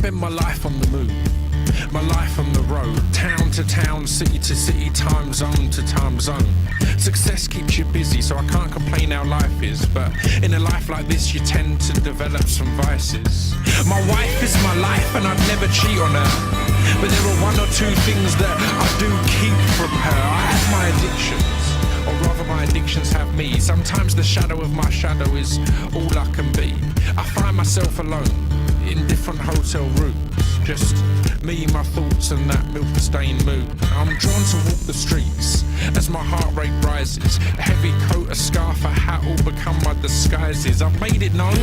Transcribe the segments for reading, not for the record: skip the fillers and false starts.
spend my life on the move, my life on the road, town to town, city to city, time zone to time zone. Success keeps you busy, so I can't complain how life is, but in a life like this you tend to develop some vices. My wife is my life and I'd never cheat on her, but there are one or two things that I do keep from her. I have my addictions, or rather my addictions have me. Sometimes the shadow of my shadow is all I can be. I find myself alone in different hotel rooms, just me, my thoughts and that milk-stained mood. I'm drawn to walk the streets as my heart rate rises. A heavy coat, a scarf, a hat all become my disguises. I've made it known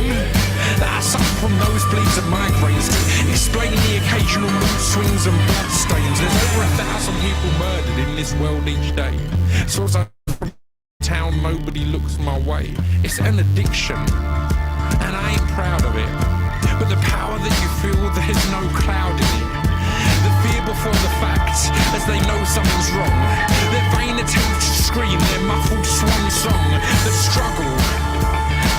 that I suffer from nosebleeds and migraines, to explain the occasional mood swings and blood stains. There's over 1,000 people murdered in this world each day, so as I from town nobody looks my way. It's an addiction and I ain't proud of it, but the power that you feel, there's no cloud in it. The fear before the fact, as they know something's wrong. Their vain attempts to scream, their muffled swan song. The struggle,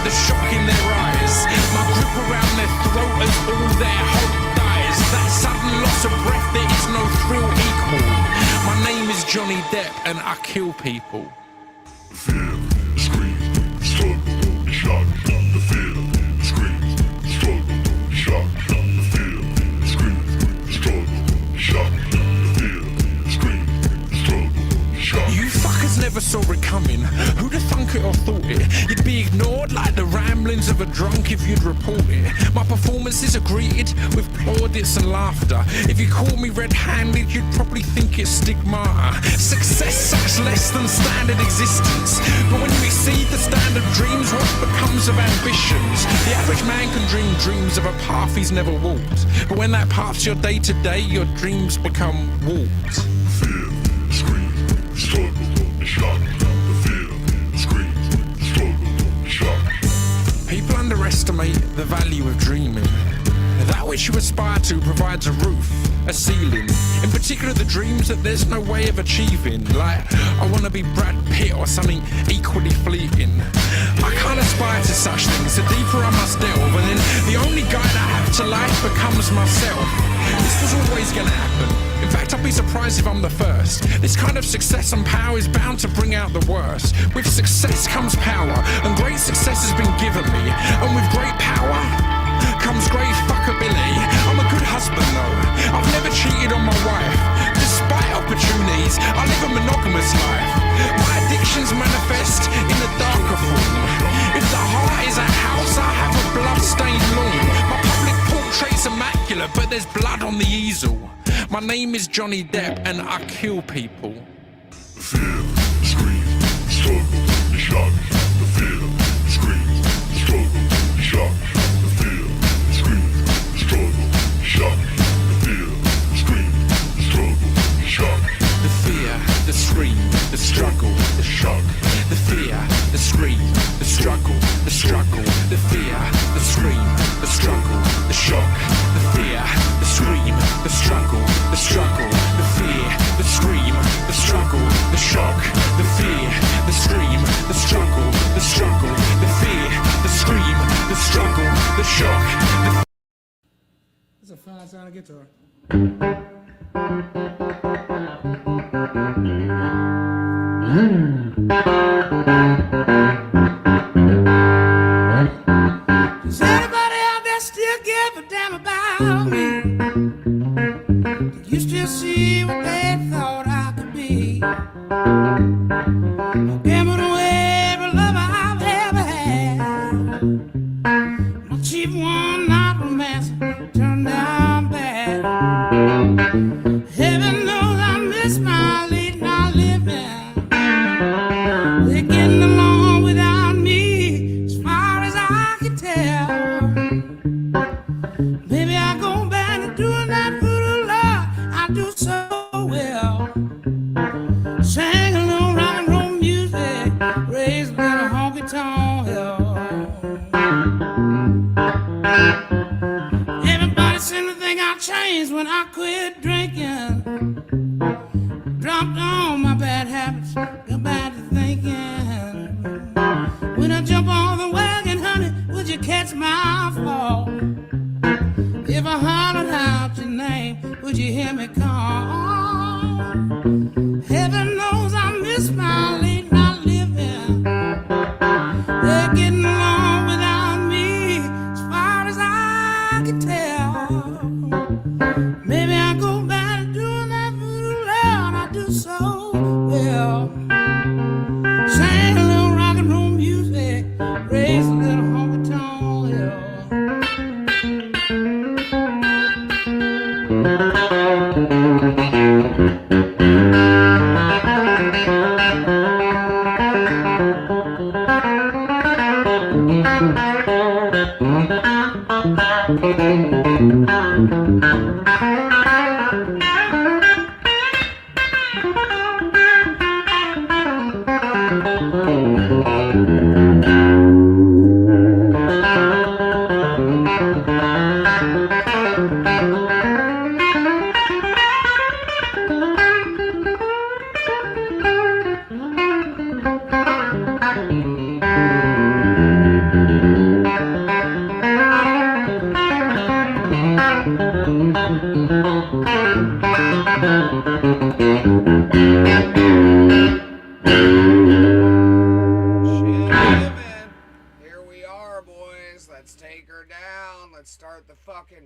the shock in their eyes, my grip around their throat as all their hope dies. That sudden loss of breath, there is no thrill equal. My name is Johnny Depp and I kill people. The fear, the scream, the struggle, the shock. The fear, the scream, the struggle, the shock. The fear, the scream, the struggle, the shock. The fear, the scream, the struggle, the shock. You fuckers never saw it coming. Who'd have thunk it or thought it? You'd be ignored like the ramblings of a drunk if you'd report it. My performances are greeted with plaudits and laughter. If you caught me red-handed, you'd probably think it's stigmata. Success sucks less than standard existence, but when you exceed the standard dreams, what becomes of ambitions? The average man can dream dreams of a path he's never walked, but when that path's your day-to-day, your dreams become walked. Fear, the scream, the struggle, the shock. The fear, the scream, the struggle, the shock. People underestimate the value of dreaming. That which you aspire to provides a roof, a ceiling. In particular, the dreams that there's no way of achieving. Like, I want to be Brad Pitt or something equally fleeting. I can't aspire to such things. The deeper I must delve, and then the only guide I have to life becomes myself. This was always going to happen. In fact, I'd be surprised if I'm the first. This kind of success and power is bound to bring out the worst. With success comes power, and great success has been given me. And with great power comes great fuckability. I'm a good husband though. I've never cheated on my wife. Despite opportunities, I live a monogamous life. My addictions manifest in a darker form. If the heart is a house, I have a blood-stained lawn. My public portrait's immaculate, but there's blood on the easel. My name is Johnny Depp and I kill people. The fear, the scream, the struggle, the shock. The fear, the scream, the struggle, the shock. The fear, the scream, the struggle, the shock. The fear, the scream, the struggle, the shock. The fear, the scream, the struggle, the shock. The fear, the scream, the struggle, the struggle. The fear, the scream, the struggle, the shock. The fear, the scream, the struggle, the struggle. The fear, the scream, the struggle, the shock. The fear, the scream, the struggle, the struggle. The fear, the scream, the struggle, the shock. That's a fine sounding guitar. Does anybody out there still give a damn about me? Do you still see what they thought I could be? I've given away every love I've ever had. My cheap one, not romance, turned down bad. Heaven knows I miss my late night living. They're getting along without me, as far as I can tell. Maybe I go back to doing that voodoo love I do so well. Sang a little rock and roll music, raised by a honky tonk hell. Everybody seemed to think I changed when I quit drinking. Dropped on my bad habits, got back to thinking. When I jump on the wagon, honey, would you catch my fall? If I hollered Sang a little rock and roll music, raised a little honky tonk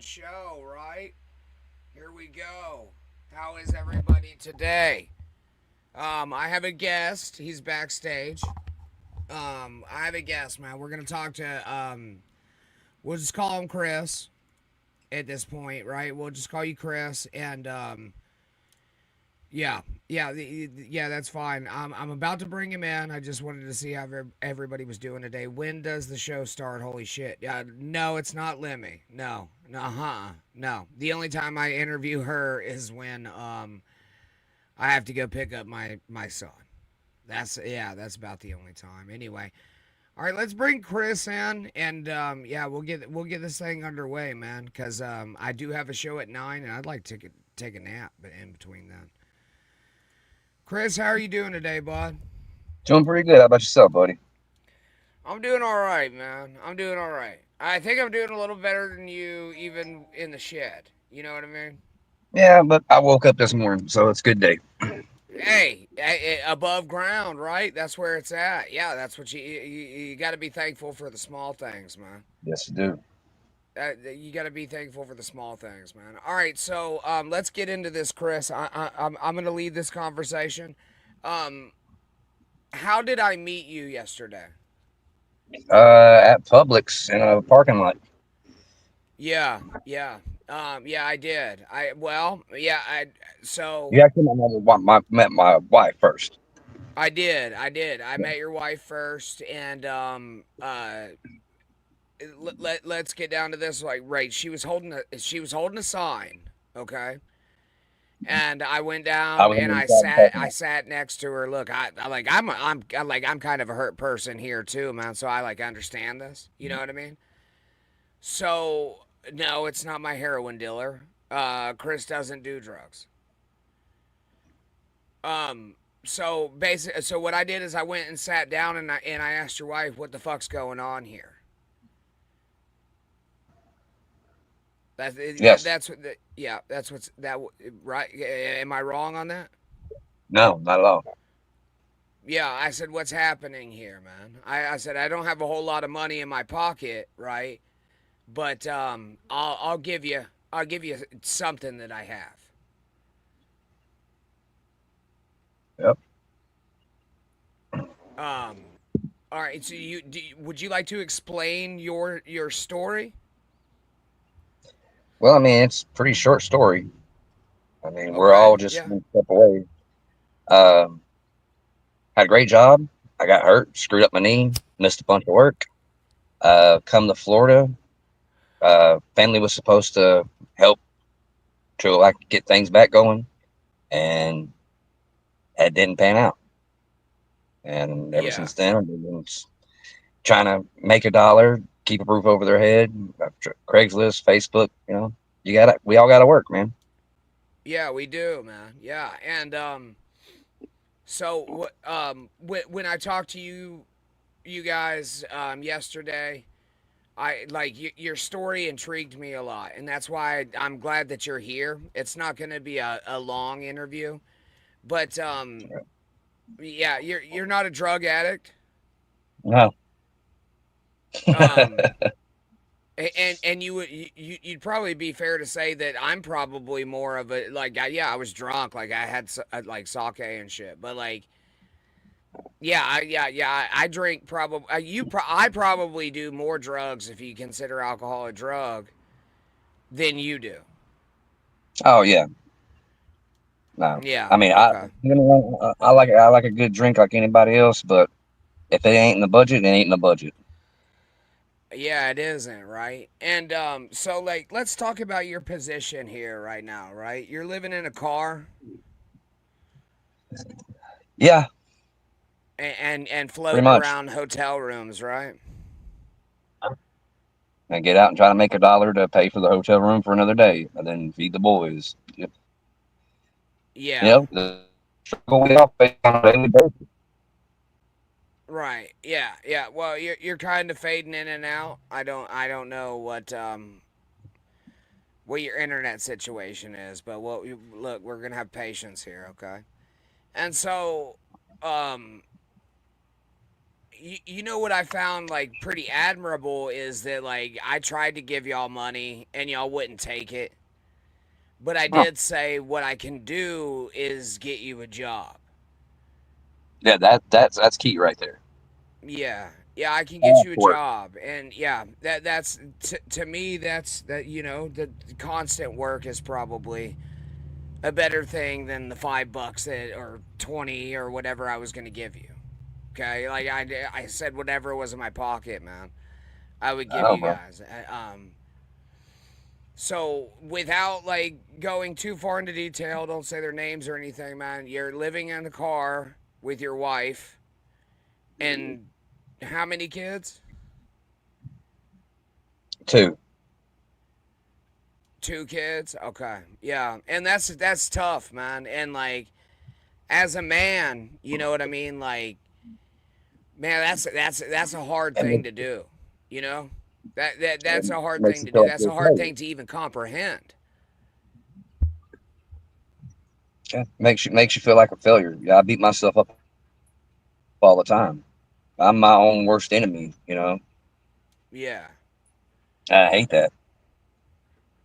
show, right? Here we go. How is everybody today? I have a guest. He's backstage. I have a guest, man. We're gonna talk to we'll just call him Chris at this point, right? We'll just call you Chris, and yeah, that's fine. I'm about to bring him in. I just wanted to see how everybody was doing today. When does the show start? Holy shit. No, it's not Lemmy. No. No. The only time I interview her is when I have to go pick up my son. That's about the only time. Anyway. All right, let's bring Chris in, and we'll get this thing underway, man, cuz I do have a show at 9 and I'd like to take a nap in between then. Chris, how are you doing today, bud? Doing pretty good. How about yourself, buddy? I'm doing all right, man. I'm doing all right. I think I'm doing a little better than you, even in the shed. You know what I mean? Yeah, but I woke up this morning, so it's a good day. Hey, above ground, right? That's where it's at. Yeah, that's what you got to be thankful for the small things, man. Yes, you do. You got to be thankful for the small things, man. All right, so let's get into this, Chris. I'm gonna lead this conversation. How did I meet you yesterday? At Publix in a parking lot. Yeah. I did. So You actually met my wife first. I did. I met your wife first, and let's get down to this. Like, right, she was holding a sign, okay, and I went down and I sat next to her. Look, I'm kind of a hurt person here too, man. So I understand this. You know what I mean? So no, it's not my heroin dealer. Chris doesn't do drugs. So what I did is I went and sat down and I asked your wife, what the fuck's going on here? Yes. That's what's that right? Am I wrong on that? No, not at all. Yeah, I said, what's happening here, man? I said I don't have a whole lot of money in my pocket, right? But I'll give you something that I have. Yep. All right. So would you like to explain your story? Well, I mean, it's a pretty short story. I mean, we're Okay, all just yeah. one step away. Um, Had a great job. I got hurt, screwed up my knee, missed a bunch of work. Come to Florida. Family was supposed to help to get things back going, and it didn't pan out. And ever Yeah. since then, I've been trying to make a dollar, keep a roof over their head. Craigslist, Facebook, we all got to work, man. Yeah, we do, man. Yeah, and so when I talked to you guys yesterday, your story intrigued me a lot, and that's why I'm glad that you're here. It's not going to be a long interview, but yeah, you're not a drug addict. No. Um, and you'd probably be fair to say that I'm probably more of a I was drunk, I had like sake and shit, but Yeah, I drink probably. I probably do more drugs if you consider alcohol a drug than you do. Oh yeah, no. Yeah. I mean, Okay. I like a good drink like anybody else, but if it ain't in the budget, it ain't in the budget. Yeah, it isn't, right? And so like let's talk about your position here right now, right? You're living in a car Yeah, and pretty floating much. around hotel rooms, right? And get out and try to make $1 to pay for the hotel room for another day, and then feed the boys. You Yeah. know, the struggle we all face on a daily basis. Right. Yeah. Yeah. Well, you're kind of fading in and out. I don't know what your internet situation is, but look, we're gonna have patience here, okay? And so, um, you know what I found like pretty admirable is that like I tried to give y'all money and y'all wouldn't take it, but I Huh. did say what I can do is get you a job. Yeah, that's key right there. Yeah, yeah, I can get All you a for it. job, and yeah, that's to me that's that the constant work is probably a better thing than the $5 that or 20 or whatever I was gonna give you. Okay, like I said, whatever was in my pocket, man, I would give Oh, you bro. guys. So without like going too far into detail, don't say their names or anything, man. You're living in a car with your wife and how many kids? Two. Two kids. Okay, yeah, and that's tough, man. And like as a man, you know what I mean. Like, man, that's a hard And thing it, to do. You know, that's a hard makes thing you to feel do. like That's you're a a hard failure. thing to even comprehend. Yeah, makes you feel like a failure. Yeah, I beat myself up all the time. I'm my own worst enemy. Yeah, I hate that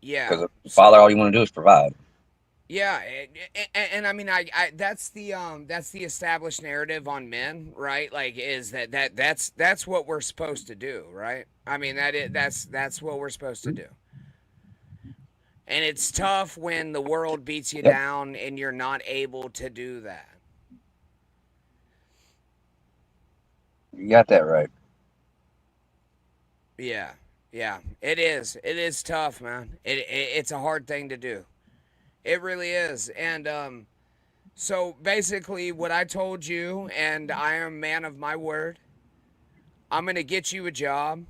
yeah. because father, all So you want to do is provide. yeah, and I mean, I that's the established narrative on men, right? Like, is that's what we're supposed to do, right? I mean, that's what we're supposed to do. And it's tough when the world beats you Yep, down and you're not able to do that. you got that right. Yeah, yeah, it is. It is tough, man. It's a hard thing to do. It really is. And so basically, what I told you, and I am a man of my word. I'm gonna get you a job.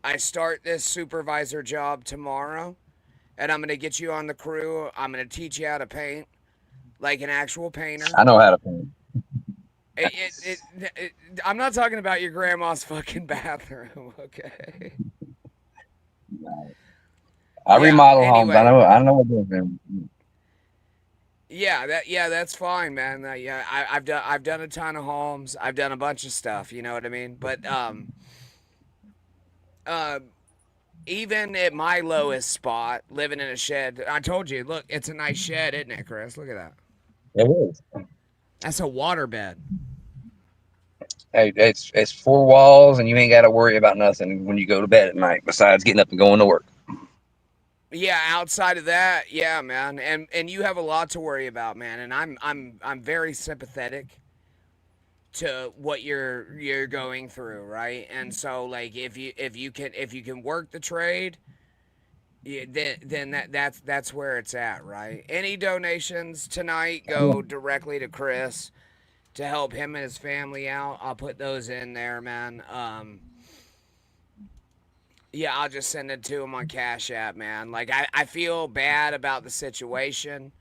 I start this supervisor job tomorrow, and I'm gonna get you on the crew. I'm gonna teach you how to paint like an actual painter. I know how to paint. I'm not talking about your grandma's fucking bathroom, okay? I Yeah. remodel homes. Anyway, I know what they're doing. yeah, that's fine, man. Yeah, I've done a ton of homes. I've done a bunch of stuff. You know what I mean? But uh, even at my lowest spot, living in a shed, I told you, look, it's a nice shed, isn't it, Chris? Look at that. It is. That's a water bed. Hey, it's four walls, and you ain't got to worry about nothing when you go to bed at night. Besides getting up and going to work. Yeah, outside of that, yeah, man, and you have a lot to worry about, man. And I'm very sympathetic to what you're going through, right? And so like if you can work the trade, yeah, then that's where it's at, right? Any donations tonight go directly to Chris to help him and his family out. I'll put those in there, man. Yeah, I'll just send it to him on Cash App, man. Like I feel bad about the situation.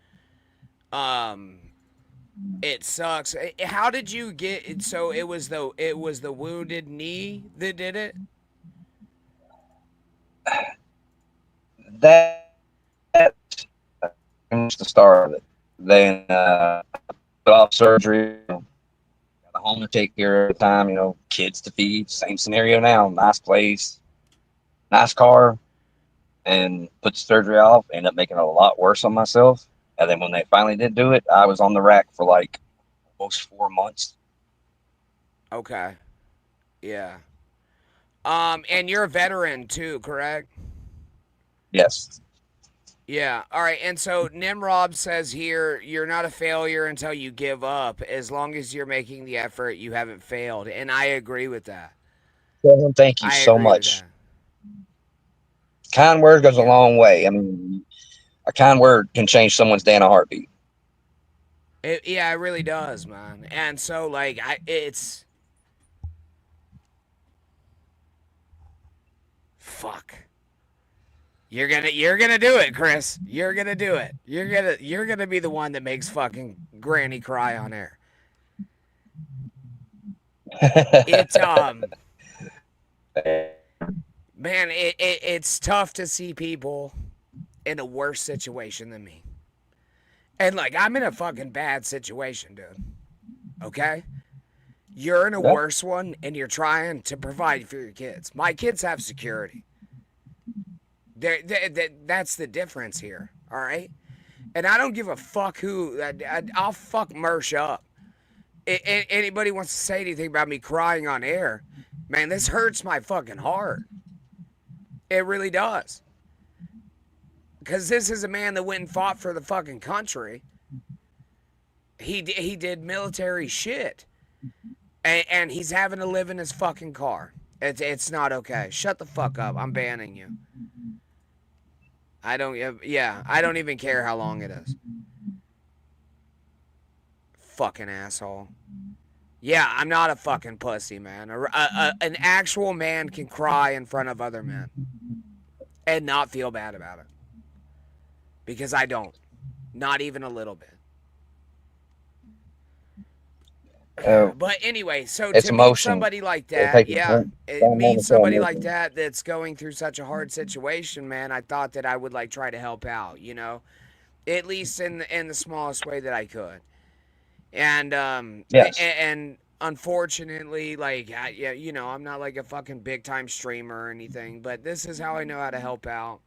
Um, it sucks. How did you get it? So it was the wounded knee that did it. That was the start of it. Then put off surgery. Got a home to take care of at the time. Kids to feed. Same scenario now. Nice place, nice car, and put the surgery off. Ended up making it a lot worse on myself. And then when they finally did do it, I was on the rack for like almost 4 months. Okay. Yeah. And you're a veteran too, correct? Yes. Yeah. All right. And so Nimrod says here, you're not a failure until you give up. As long as you're making the effort, you haven't failed. And I agree with that. Well, thank you I so agree with much. that. Kind word goes a Yeah. long way. I mean, a kind word can change someone's day in a heartbeat. Yeah, it really does, man. And so like it's fuck. You're gonna do it, Chris. You're gonna do it. You're gonna be the one that makes fucking Granny cry on air. It's man, it's tough to see people in a worse situation than me. And like I'm in a fucking bad situation, dude. Okay? You're in a Yep. worse one and you're trying to provide for your kids. My kids have security. That's the difference here, all right? And I don't give a fuck who. I'll fuck Mersh up. Anybody wants to say anything about me crying on air, man, this hurts my fucking heart. It really does. Because this is a man that went and fought for the fucking country. He did military shit. And he's having to live in his fucking car. It's not okay. Shut the fuck up. I'm banning you. I don't even care how long it is. Fucking asshole. Yeah, I'm not a fucking pussy, man. An actual man can cry in front of other men and not feel bad about it. Because I don't. Not even a little bit. But anyway, so It's to meet emotion. somebody like It'll that, take yeah, time. Don't meet never somebody feel like emotion. that that's going through such a hard situation, man, I thought that I would like try to help out, you know, at least in the smallest way that I could. And Yes. and unfortunately, like yeah, you know, I'm not like a fucking big time streamer or anything, but this is how I know how to help out.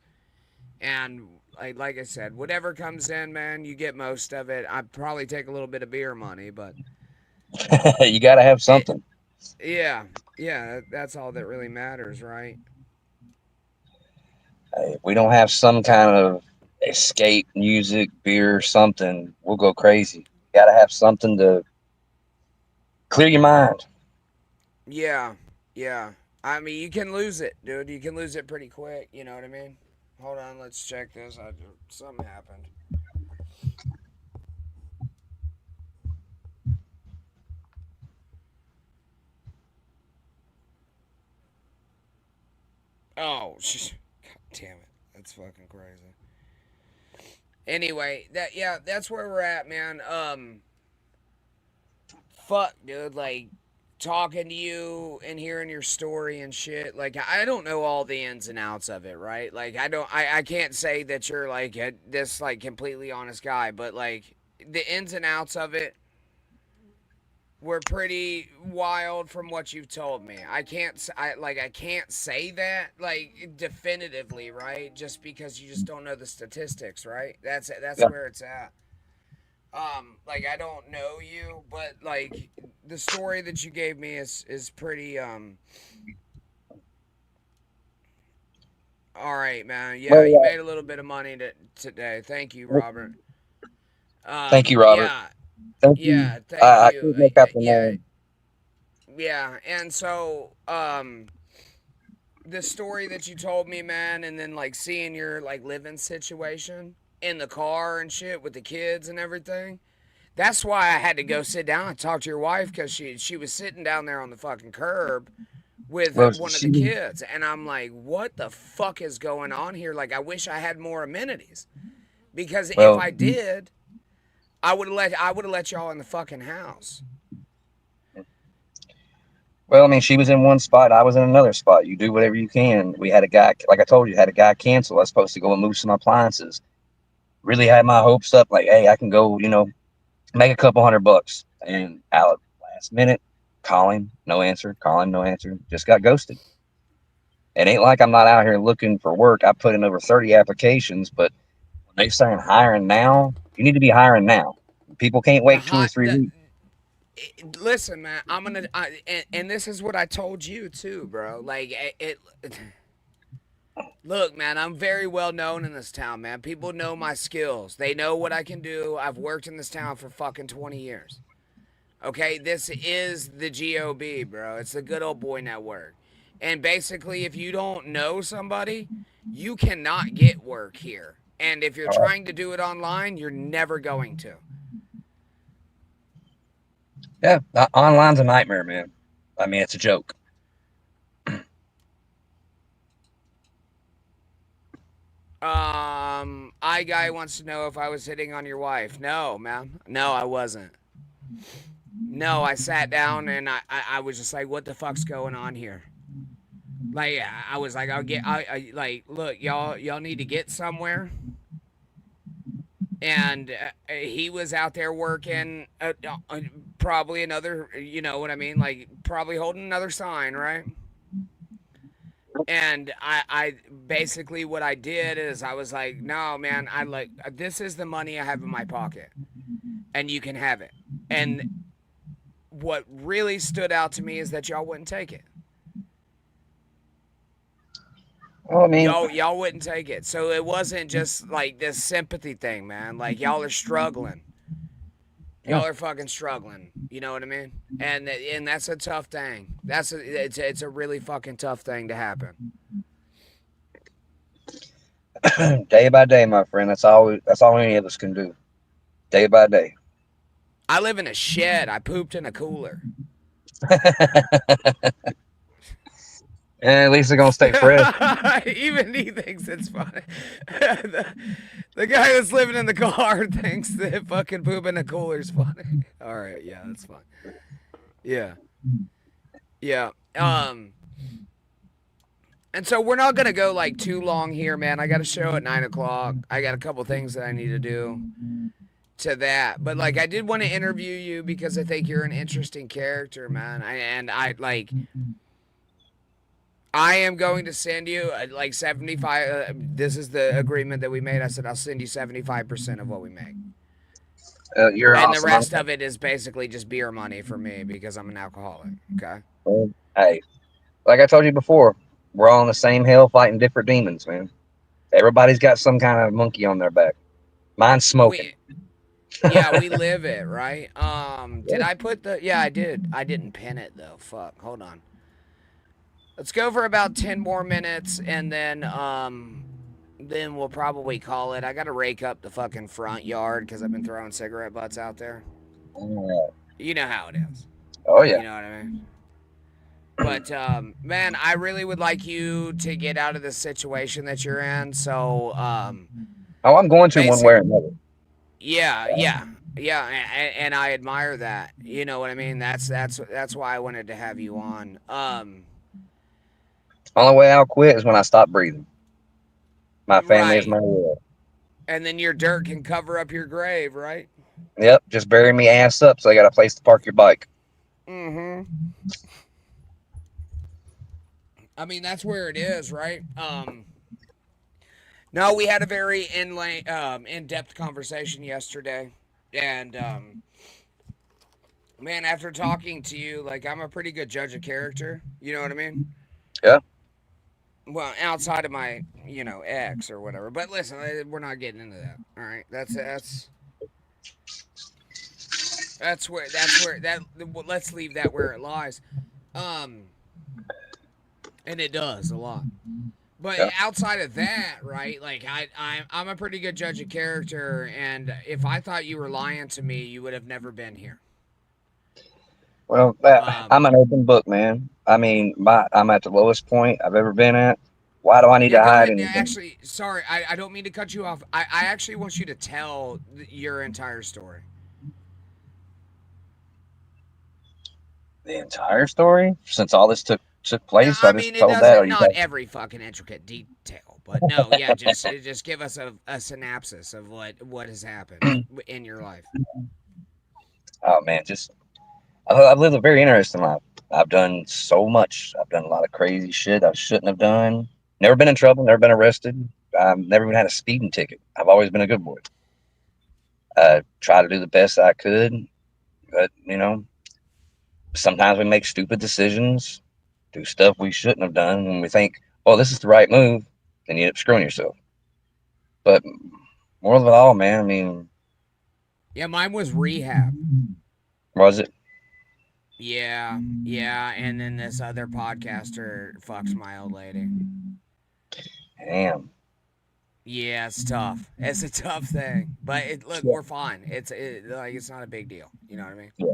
And like I said, whatever comes in, man, you get most of it. I'd probably take a little bit of beer money, but You got to have it, something. yeah, yeah, that's all that really matters, right? If we don't have some kind of escape music, beer, something, we'll go crazy. You got to have something to clear your mind. Yeah, yeah. I mean, you can lose it, dude. You can lose it pretty quick. You know what I mean? Hold on, let's check this. Something happened. Oh, God damn it. That's fucking crazy. Anyway, that's where we're at, man. Fuck, dude. Like talking to you and hearing your story and shit. Like I don't know all the ins and outs of it, right? Like I can't say that you're like this like completely honest guy, but like the ins and outs of it were pretty wild from what you've told me. I can't say that like definitively, right? Just because you just don't know the statistics, right? That's Yeah. where it's at. Like I don't know you, but like the story that you gave me is pretty all right, man. Yeah, Well, you made a little bit of money today. Thank you, Robert. thank you, Robert. Yeah, Thank you. yeah, thank I you. couldn't make out the Yeah, name. yeah. And so the story that you told me, man, and then like seeing your like living situation in the car and shit with the kids and everything. That's why I had to go sit down and talk to your wife because she was sitting down there on the fucking curb with Well, one of the kids, and I'm like, what the fuck is going on here? Like, I wish I had more amenities because if well, I did, I would have let y'all in the fucking house. well, I mean, she was in one spot, I was in another spot. You do whatever you can. We had a guy, like I told you, had a guy cancel. I was supposed to go and move some appliances. Really had my hopes up, like, hey, I can go, make a couple $100. And out last minute, call him, no answer, call him, no answer. Just got ghosted. It ain't like I'm not out here looking for work. I put in over 30 applications, but when they saying hiring now, you need to be hiring now. People can't The wait 2 or hot 3 the weeks. Listen, man, and this is what I told you too, bro. Like look, man, I'm very well known in this town, man. People know my skills. They know what I can do. I've worked in this town for fucking 20 years. Okay, this is the GOB, bro. It's the Good Old Boy Network. And basically, if you don't know somebody, you cannot get work here. And if you're trying to do it online, you're never going to. Yeah, online's a nightmare, man. I mean, it's a joke. I guy wants to know if I was hitting on your wife. No, man. No, I wasn't. No, I sat down and I was just like, what the fuck's going on here? Like, I was like, like, look, y'all need to get somewhere. And he was out there working, probably another, you know what I mean? Like, probably holding another sign, right? And I basically what I did is I was like, no, man, I like, this is the money I have in my pocket, and you can have it. And what really stood out to me is that y'all wouldn't take it. Well, I mean, Y'all wouldn't take it. So it wasn't just like this sympathy thing, man. Like, y'all are struggling. Y'all are fucking struggling. You know what I mean? And that's a tough thing. It's a really fucking tough thing to happen. day by day, my friend. That's all any of us can do. Day by day. I live in a shed. I pooped in a cooler. And at least they're gonna stay fresh. Even he thinks it's funny. The guy that's living in the car thinks that fucking poop in a cooler is funny. All right, yeah, that's fine. Yeah, yeah. And so we're not gonna go like too long here, man. I got a show at 9 o'clock. I got a couple things that I need to do to that. But like, I did want to interview you because I think you're an interesting character, man. I am going to send you like 75. This is the agreement that we made. I said I'll send you 75% of what we make, You're and awesome. the rest of it is basically just beer money for me because I'm an alcoholic. Okay. Hey, like I told you before, we're all in the same hell fighting different demons, man. Everybody's got some kind of monkey on their back. Mine's smoking. We live it, right? Did I put the? Yeah, I did. I didn't pin it though. Fuck. Hold on. Let's go for about 10 more minutes, and then we'll probably call it. I gotta rake up the fucking front yard because I've been throwing cigarette butts out there. You know how it is. Oh yeah. You know what I mean? But man, I really would like you to get out of the situation that you're in. So I'm going to one way or another. Yeah, and I admire that. You know what I mean? That's why I wanted to have you on. Only way I'll quit is when I stop breathing. My family is my world. And then your dirt can cover up your grave, right? Yep, just bury me ass up so I got a place to park your bike. Mm-hmm. I mean, that's where it is, right? No, we had a very in-depth conversation yesterday. And, man, after talking to you, like, I'm a pretty good judge of character. You know what I mean? Yeah. Well, outside of my, ex or whatever. But listen, we're not getting into that. All right, that's where let's leave that where it lies. And it does a lot. But outside of that, right? Like I'm a pretty good judge of character, and if I thought you were lying to me, you would have never been here. Well, I'm an open book, man. I mean, I'm at the lowest point I've ever been at. Why do I need to hide anything? Actually, sorry, I don't mean to cut you off. I actually want you to tell your entire story. The entire story? Since all this took place, No, I mean, told that. Not every fucking intricate detail, but no, yeah, just give us a synopsis of what has happened in your life. Oh man, I've lived a very interesting life. I've done so much. I've done a lot of crazy shit I shouldn't have done. Never been in trouble. Never been arrested. I've never even had a speeding ticket. I've always been a good boy. Try to do the best I could, but sometimes we make stupid decisions, do stuff we shouldn't have done when we think, oh, this is the right move, then you end up screwing yourself. But more of it all, man, I mean, Yeah, mine was rehab. was it? Yeah, yeah, and then this other podcaster fucks my old lady. Damn. Yeah, it's tough. It's a tough thing, but look, we're fine. Like it's not a big deal. You know what I mean? Yeah.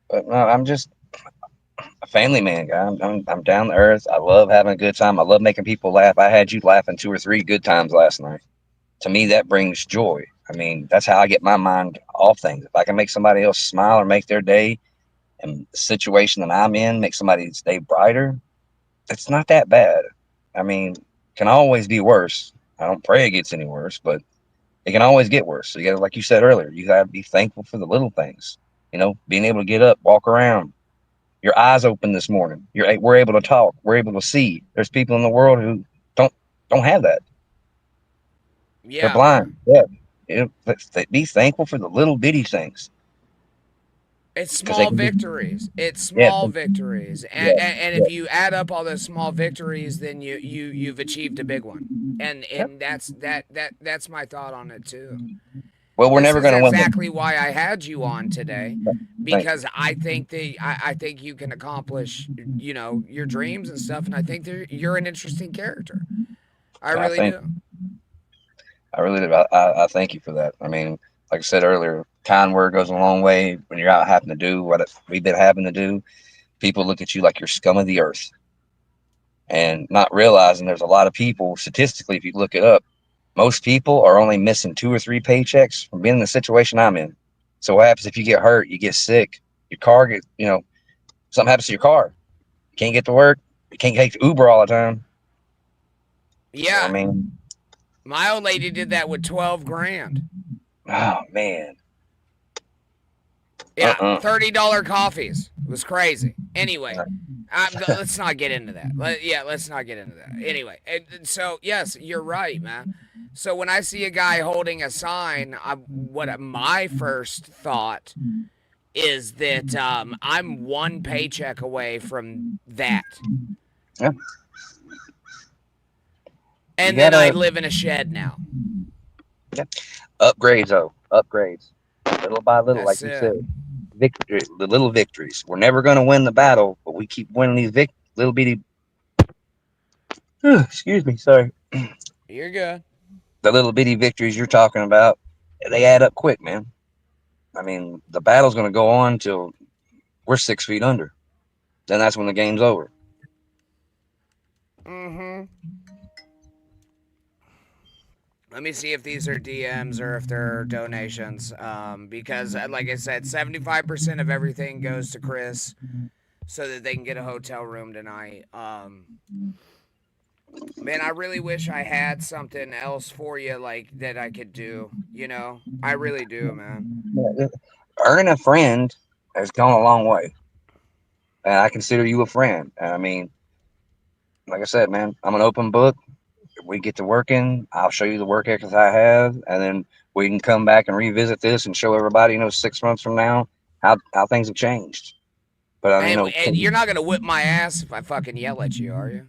But no, I'm just a family man, guy. I'm down to earth. I love having a good time. I love making people laugh. I had you laughing 2 or 3 good times last night. To me, that brings joy. I mean, that's how I get my mind off things. If I can make somebody else smile or make their day, and the situation that I'm in make somebody's day brighter, it's not that bad. I mean, can always be worse. I don't pray it gets any worse, but it can always get worse. So you got, like you said earlier, you got to be thankful for the little things. You know, being able to get up, walk around, your eyes open this morning. We're able to talk. We're able to see. There's people in the world who don't have that. Yeah, They're blind. Yeah. You know, be thankful for the little bitty things. It's 'Cause they small can be, victories. It's yeah, small victories, and, yeah, and yeah. if you add up all those small victories, then you've achieved a big one. And that's my thought on it too. Well, we're This never is going to win. exactly why I had you on today, Thank because I think I think you can accomplish your dreams and stuff, and I think you're an interesting character. I I really think do. I really do. I thank you for that. I mean, like I said earlier, kind word goes a long way when you're out having to do what we've been having to do. People look at you like you're scum of the earth, and not realizing there's a lot of people. Statistically, if you look it up, most people are only missing 2 or 3 paychecks from being in the situation I'm in. So what happens if you get hurt, you get sick, your car gets, something happens to your car, you can't get to work, you can't take Uber all the time. So, I Yeah, mean, my old lady did that with 12 grand. oh man, Yeah, $30 coffees. It was crazy. Anyway, let's not get into that. Let's not get into that. Anyway, so yes, you're right, man. So when I see a guy holding a sign, what my first thought is that I'm one paycheck away from that, Yeah, and you then I gotta live in a shed now. upgrades, though, upgrades, little by little, That's like you it. said. Victory, the little victories. We're never going to win the battle, but we keep winning these little bitty. Excuse me, sorry. You're good. The little bitty victories you're talking about, they add up quick, man. I mean, the battle's going to go on till we're 6 feet under. Then that's when the game's over. Mm-hmm. Let me see if these are DMs or if they're donations. Because, like I said, 75% of everything goes to Chris so that they can get a hotel room tonight. Man, I really wish I had something else for you, like that I could do. I really do, man. Earning a friend has gone a long way, and I consider you a friend. I mean, like I said, man, I'm an open book. We get to working, I'll show you the work ethic I have, and then we can come back and revisit this and show everybody, 6 months from now how things have changed. But I mean, And you're not gonna whip my ass if I fucking yell at you, are you?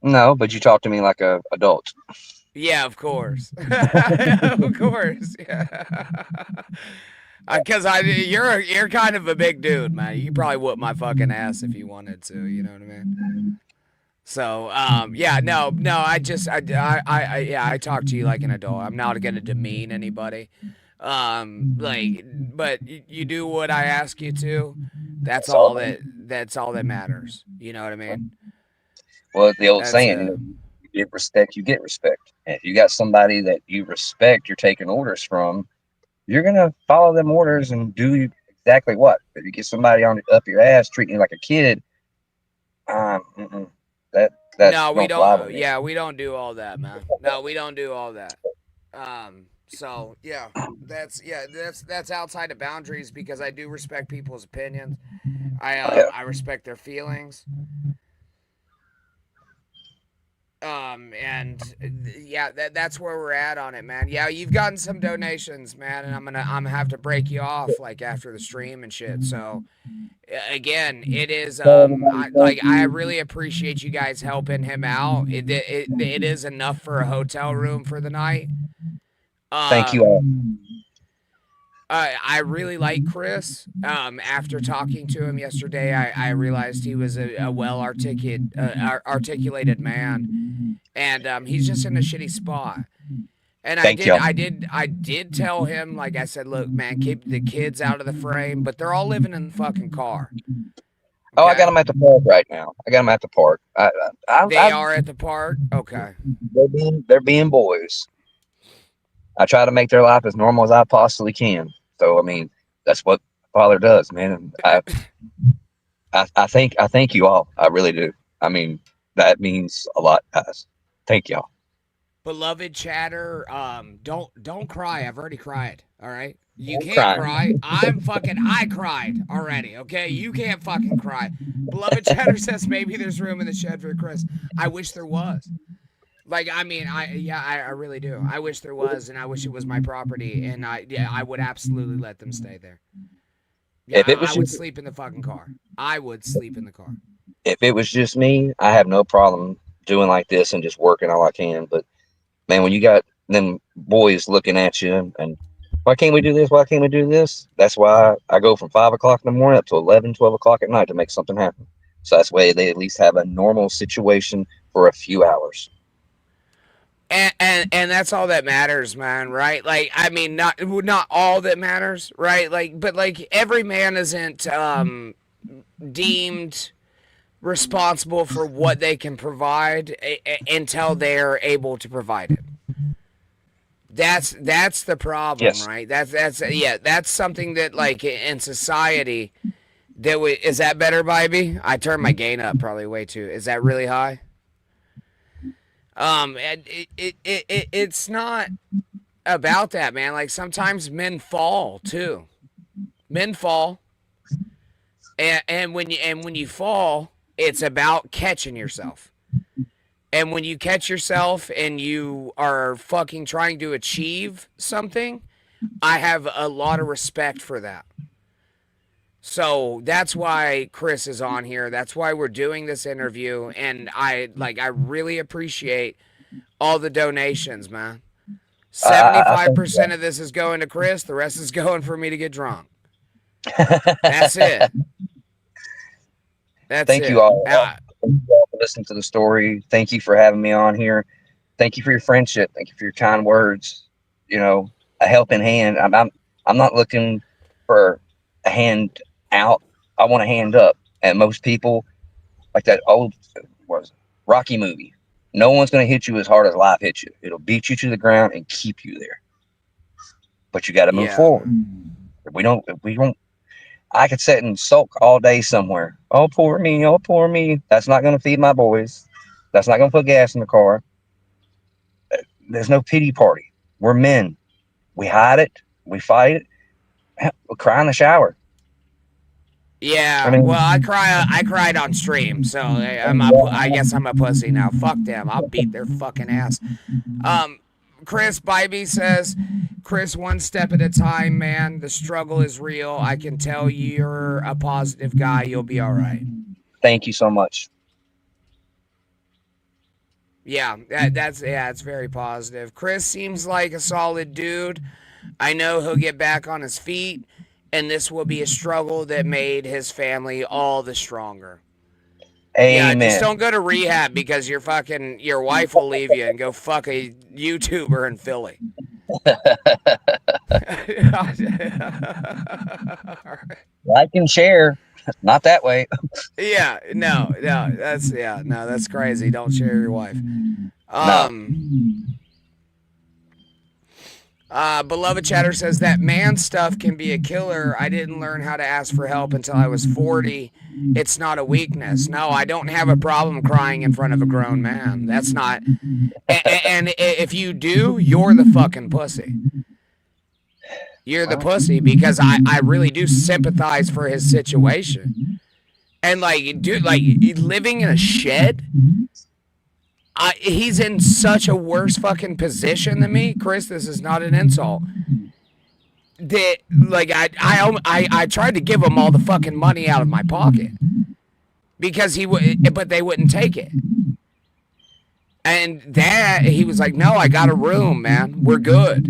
no, but you talk to me like a adult. Yeah, of course. Of course. Yeah. Because you're kind of a big dude, man. You probably whoop my fucking ass if you wanted to. You know what I mean? So, yeah, no, I talk to you like an adult. I'm not gonna demean anybody. But you do what I ask you to. That's all that matters. You know what I mean? Well, the old That's saying, you get respect, you get respect. And if you got somebody that you respect, you're taking orders from, you're gonna follow them orders and do exactly what. If you get somebody up your ass treating you like a kid, that No, we don't fly with don't. me. Yeah, we don't do all that, man. No, we don't do all that. So yeah, that's outside of boundaries because I do respect people's opinions. I respect their feelings. And yeah, that's where we're at on it, man. Yeah, you've gotten some donations, man, and I'm gonna have to break you off like after the stream and shit. So again, it is I really appreciate you guys helping him out. It is enough for a hotel room for the night. Thank you all. I really like Chris. After talking to him yesterday, I realized he was a well articulated man, and he's just in a shitty spot. And Thank you. I did tell him, like I said, look, man, keep the kids out of the frame, but they're all living in the fucking car. Oh, I got them at the park right now. They are at the park. Okay. They're being boys. I try to make their life as normal as I possibly can. So I mean, that's what father does, man. And I thank you all. I really do. I mean, that means a lot, guys. Thank y'all. Beloved chatter, don't cry. I've already cried. All right. You I'm can't crying. cry. I cried already. Okay. You can't fucking cry. Beloved chatter says maybe there's room in the shed for Chris. I wish there was. Like, I mean, I really do. I wish there was, and I wish it was my property, and I would absolutely let them stay there. Yeah, If it was I would just- sleep in the fucking car. I would sleep in the car. If it was just me, I have no problem doing like this and just working all I can. But man, when you got them boys looking at you and why can't we do this? Why can't we do this? That's why I go from 5 o'clock in the morning up to 11, 12 o'clock at night to make something happen. So that's why they at least have a normal situation for a few hours. And that's all that matters, man, right? Like, I mean, not all that matters, right? Like, but like every man isn't deemed responsible for what they can provide until they're able to provide it. That's the problem, Yes. right? That's something that, like, in society, is that better, Bybee? I turned my gain up probably way too. Is that really high? It's not about that, man. Like, sometimes men fall too. Men fall, and when you fall, it's about catching yourself. And when you catch yourself and you are fucking trying to achieve something, I have a lot of respect for that. So that's why Chris is on here. That's why we're doing this interview. And I really appreciate all the donations, man. 75% of this is going to Chris. The rest is going for me to get drunk. That's it. Thank you all. Thank you all for listening to the story. Thank you for having me on here. Thank you for your friendship. Thank you for your kind words. You know, a helping hand. I'm not looking for a hand out. I want a hand up. And most people, like that old Rocky movie, no one's going to hit you as hard as life hits you. It'll beat you to the ground and keep you there. But you got to move forward. If we don't, I could sit and sulk all day somewhere. Oh, poor me. Oh, poor me. That's not going to feed my boys. That's not going to put gas in the car. There's no pity party. We're men. We hide it. We fight it. We cry in the shower. Yeah, I mean- well, I cried on stream, so I guess I'm a pussy now. Fuck them. I'll beat their fucking ass. Chris Bybee says, Chris, one step at a time, man. The struggle is real. I can tell you're a positive guy. You'll be all right. Thank you so much. Yeah, it's very positive. Chris seems like a solid dude. I know he'll get back on his feet, and this will be a struggle that made his family all the stronger. Amen. Yeah, just don't go to rehab because your wife will leave you and go fuck a YouTuber in Philly. Like and share. Not that way. Yeah, no, that's crazy. Don't share your wife. Beloved Chatter says that man stuff can be a killer. I didn't learn how to ask for help until I was 40. It's not a weakness. No, I don't have a problem crying in front of a grown man. That's not. And if you do, you're the fucking pussy. You're the pussy because I really do sympathize for his situation. And like, dude, like living in a shed. he's in such a worse fucking position than me, Chris. This is not an insult. That like I tried to give him all the fucking money out of my pocket because he would, but they wouldn't take it. And that he was like, "No, I got a room, man. We're good."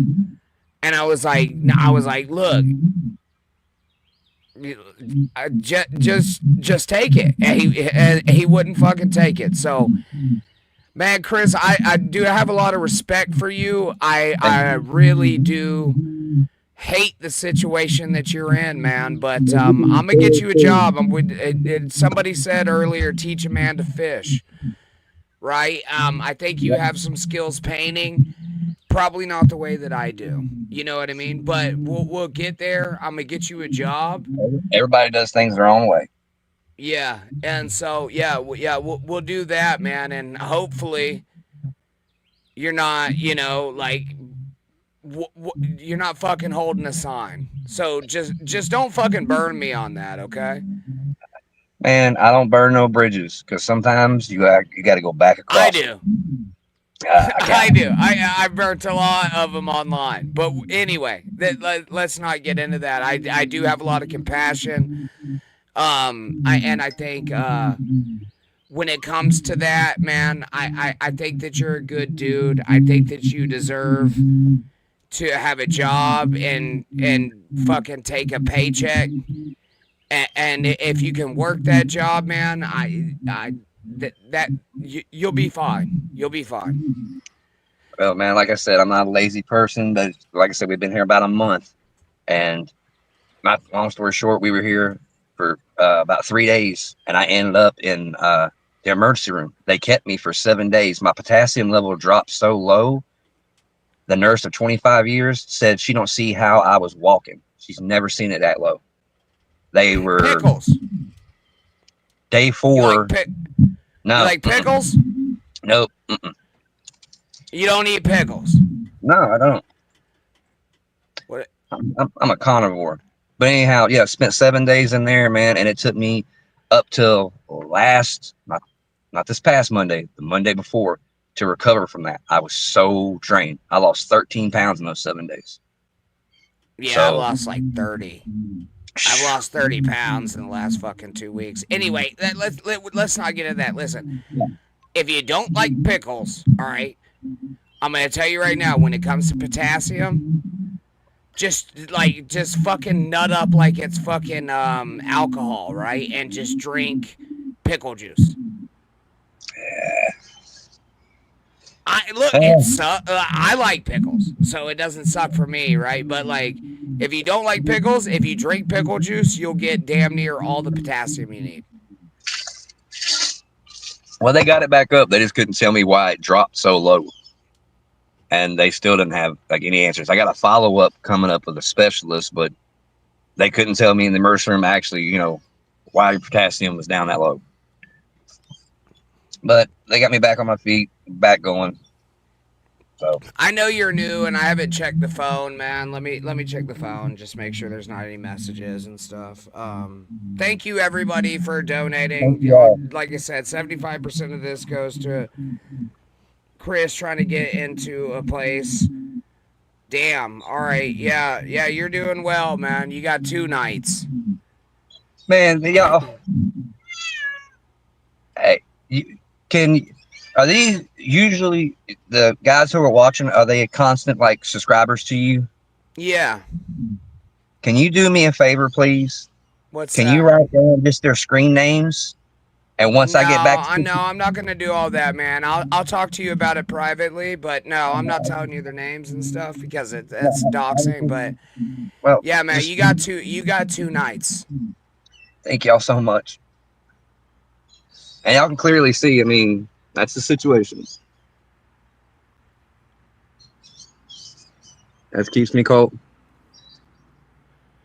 And I was like, "Look, just take it." And he wouldn't fucking take it. So, man, Chris, I do have a lot of respect for you. I really do hate the situation that you're in, man. But I'm gonna get you a job. Somebody said earlier, teach a man to fish. Right? I think you have some skills painting. Probably not the way that I do. You know what I mean? But we'll get there. I'm gonna get you a job. Everybody does things their own way. Yeah, and so we'll do that, man. And hopefully, you're not, like, you're not fucking holding a sign. So just don't fucking burn me on that, okay? Man, I don't burn no bridges because sometimes you got to go back across. I do. I do. I burnt a lot of them online. But anyway, let's not get into that. I do have a lot of compassion. I think when it comes to that, man, I think that you're a good dude. I think that you deserve to have a job and fucking take a paycheck. And if you can work that job, man, you'll be fine. You'll be fine. Well, man, like I said, I'm not a lazy person, but like I said, we've been here about a month, and long story short, we were here for about 3 days, and I ended up in the emergency room. They kept me for 7 days. My potassium level dropped so low. The nurse of 25 years said she don't see how I was walking. She's never seen it that low. They were pickles. Day 4. No. You like pickles? Nope. Mm-mm. You don't eat pickles? No, I don't. What? I'm a carnivore. But anyhow, yeah, I spent 7 days in there, man, and it took me up till not this past Monday, the Monday before, to recover from that. I was so drained. I lost 13 pounds in those 7 days. Yeah, I lost like 30. I've lost 30 pounds in the last fucking 2 weeks. Anyway, let's not get into that. Listen, if you don't like pickles, all right, I'm going to tell you right now, when it comes to potassium, just fucking nut up like it's fucking alcohol, right? And just drink pickle juice. I like pickles, so it doesn't suck for me, right? But like, if you don't like pickles, if you drink pickle juice, you'll get damn near all the potassium you need. Well, they got it back up. They just couldn't tell me why it dropped so low, and they still didn't have like any answers. I got a follow up coming up with a specialist, but they couldn't tell me in the emergency room actually, why your potassium was down that low. But they got me back on my feet, back going. So I know you're new, and I haven't checked the phone, man. Let me check the phone, just make sure there's not any messages and stuff. Thank you everybody for donating. Like I said, 75% of this goes to Chris trying to get into a place. Damn. All right. Yeah. You're doing well, man. You got 2 nights. Man, y'all. Hey, are these usually the guys who are watching? Are they constant like subscribers to you? Yeah. Can you do me a favor, please? What's Can that? you write down just their screen names? And once I get back to I'm not gonna do all that, man. I'll talk to you about it privately, but no, I'm not telling you their names and stuff because it's doxing. But well, yeah, man, you got 2 nights. Thank y'all so much. And y'all can clearly see, I mean, that's the situation. That keeps me cold.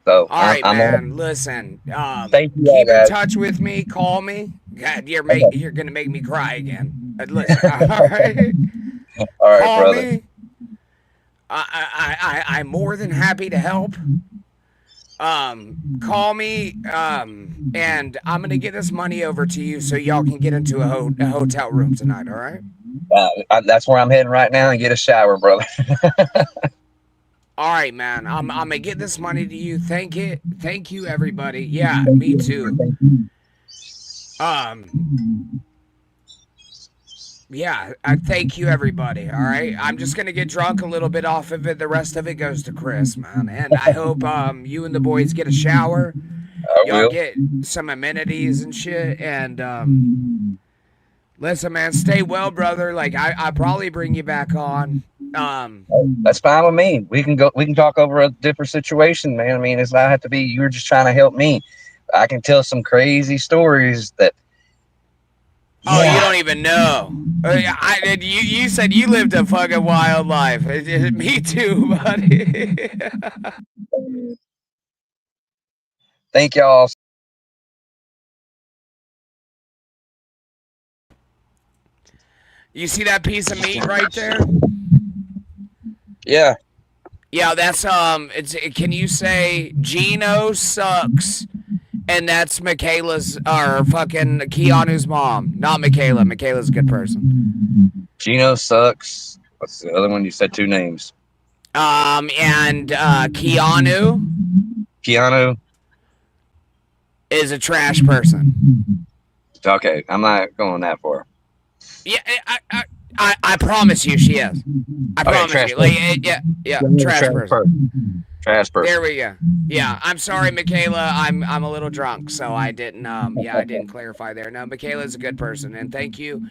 So, all right, I'm man. on. Listen, Thank you, keep in guys. touch with me. Call me. God, you're gonna make me cry again. Listen, all right. All right, Call brother. me. I'm more than happy to help. Call me, and I'm gonna get this money over to you so y'all can get into a hotel room tonight. All right. That's where I'm heading right now and get a shower, brother. All right, man. I'm gonna get this money to you. Thank you, everybody. Yeah, me too. Yeah, I thank you, everybody. All right, I'm just gonna get drunk a little bit off of it. The rest of it goes to Chris, man. And I hope you and the boys get a shower. I Y'all will. get some amenities and shit. And listen, man, stay well, brother. Like I probably bring you back on. That's fine with me. We can go. We can talk over a different situation, man. I mean, it's not have to be. You're just trying to help me. I can tell some crazy stories that. Oh, you Yeah. don't even know. You said you lived a fucking wild life. Me too, buddy. Thank y'all. You see that piece of meat right there? Yeah. Yeah, that's can you say Gino sucks? And that's Michaela's or fucking Keanu's mom. Not Michaela. Michaela's a good person. Gino sucks. What's the other one? You said two names. And Keanu Keanu. is a trash person. Okay, I'm not going that far. Yeah, I promise you she is. I promise trash you. Like, yeah, trash person. Trash person. There we go. Yeah, I'm sorry, Michaela. I'm a little drunk, so I didn't I didn't clarify there. No, Michaela's a good person, and thank you.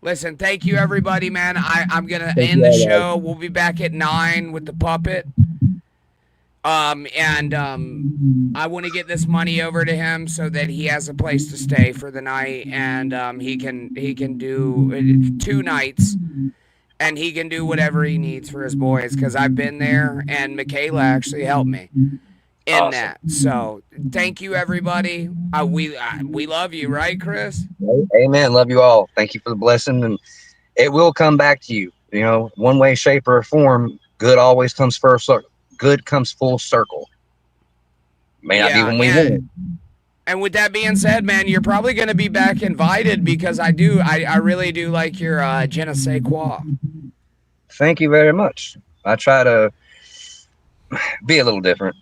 Listen, thank you, everybody, man. I'm gonna end the show. We'll be back at 9 with the puppet. I want to get this money over to him so that he has a place to stay for the night, and he can do 2 nights, and he can do whatever he needs for his boys. Because I've been there, and Michaela actually helped me in Awesome. that. So thank you, everybody. We love you, right, Chris? Amen. Love you all. Thank you for the blessing, and it will come back to you. You know, one way, shape, or form. Good always comes first. Good comes full circle. May not be when we win. And with that being said, man, you're probably going to be back invited because I really do like your je ne sais quoi. Thank you very much. I try to be a little different,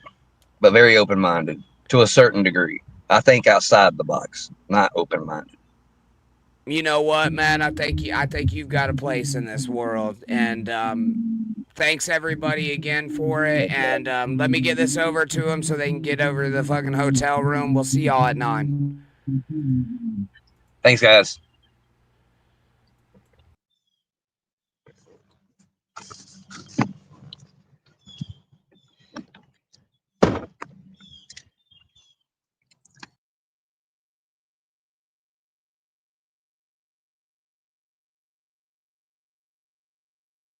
but very open-minded to a certain degree. I think outside the box, not open-minded. You know what, man? I think you've got a place in this world, and thanks everybody again for it. And let me get this over to them so they can get over to the fucking hotel room. We'll see y'all at 9. Thanks, guys.